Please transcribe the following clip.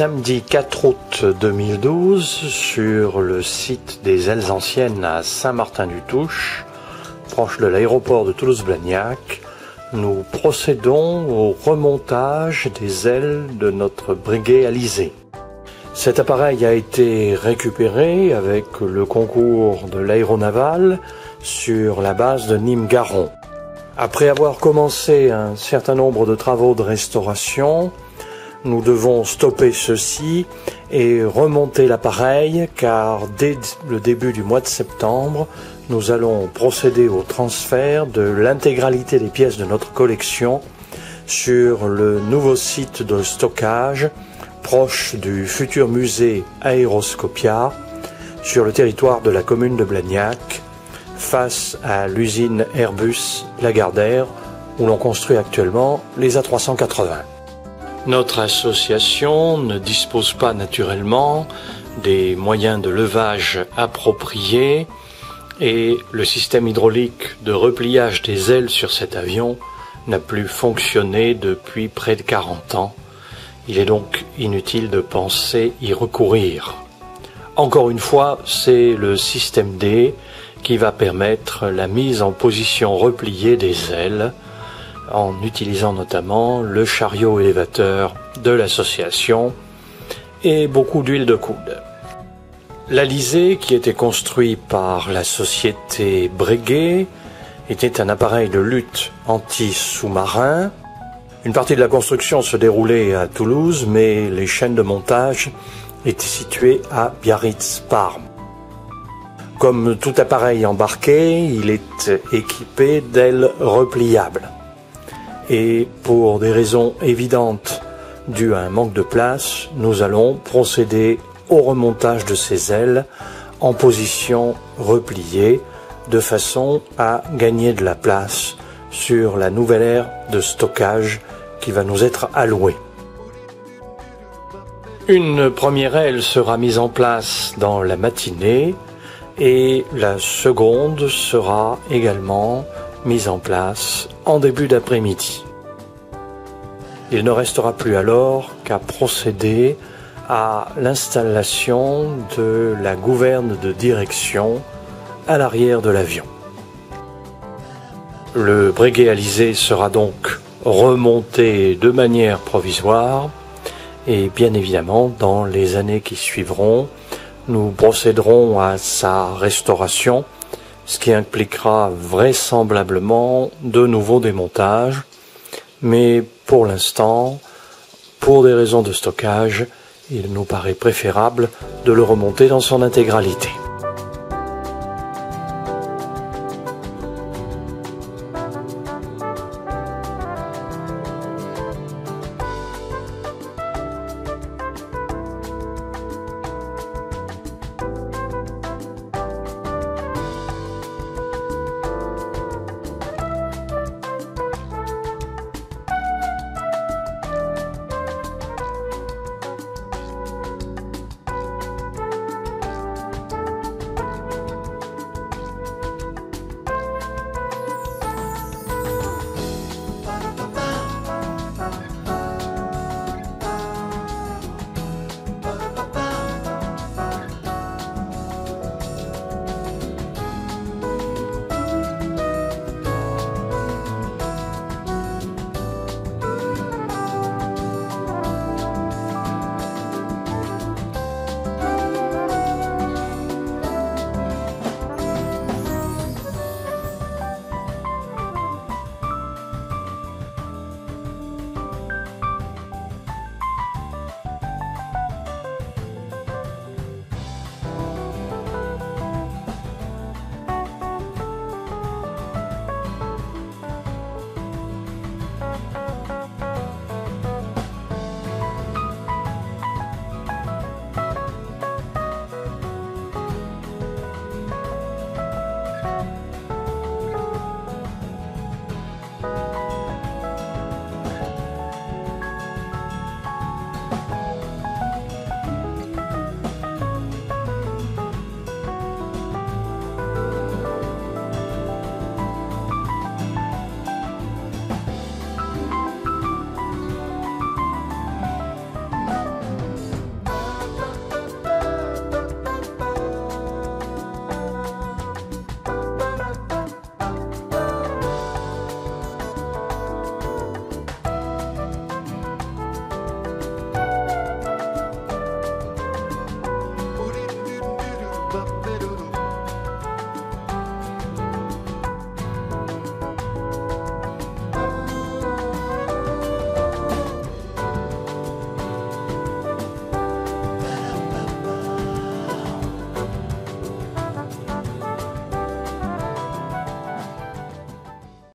samedi 4 août 2012, sur le site des ailes anciennes à Saint-Martin-du-Touche, proche de l'aéroport de Toulouse-Blagnac, nous procédons au remontage des ailes de notre Breguet Alizé. Cet appareil a été récupéré avec le concours de l'aéronaval sur la base de Nîmes-Garons. Après avoir commencé un certain nombre de travaux de restauration, nous devons stopper ceci et remonter l'appareil car dès le début du mois de septembre, nous allons procéder au transfert de l'intégralité des pièces de notre collection sur le nouveau site de stockage proche du futur musée Aéroscopia sur le territoire de la commune de Blagnac, face à l'usine Airbus Lagardère où l'on construit actuellement les A380. Notre association ne dispose pas naturellement des moyens de levage appropriés et le système hydraulique de repliage des ailes sur cet avion n'a plus fonctionné depuis près de 40 ans. Il est donc inutile de penser y recourir. Encore une fois, c'est le système D qui va permettre la mise en position repliée des ailes en utilisant notamment le chariot élévateur de l'association et beaucoup d'huile de coude. L'Alizé, qui était construit par la société Breguet, était un appareil de lutte anti-sous-marin. Une partie de la construction se déroulait à Toulouse, mais les chaînes de montage étaient situées à Biarritz-Parme. Comme tout appareil embarqué, il est équipé d'ailes repliables. Et pour des raisons évidentes dues à un manque de place, nous allons procéder au remontage de ces ailes en position repliée de façon à gagner de la place sur la nouvelle aire de stockage qui va nous être allouée. Une première aile sera mise en place dans la matinée et la seconde sera également mise en place en début d'après-midi. Il ne restera plus alors qu'à procéder à l'installation de la gouverne de direction à l'arrière de l'avion. Le Breguet Alizé sera donc remonté de manière provisoire et bien évidemment dans les années qui suivront, nous procéderons à sa restauration, ce qui impliquera vraisemblablement de nouveaux démontages, mais pour l'instant, pour des raisons de stockage, il nous paraît préférable de le remonter dans son intégralité.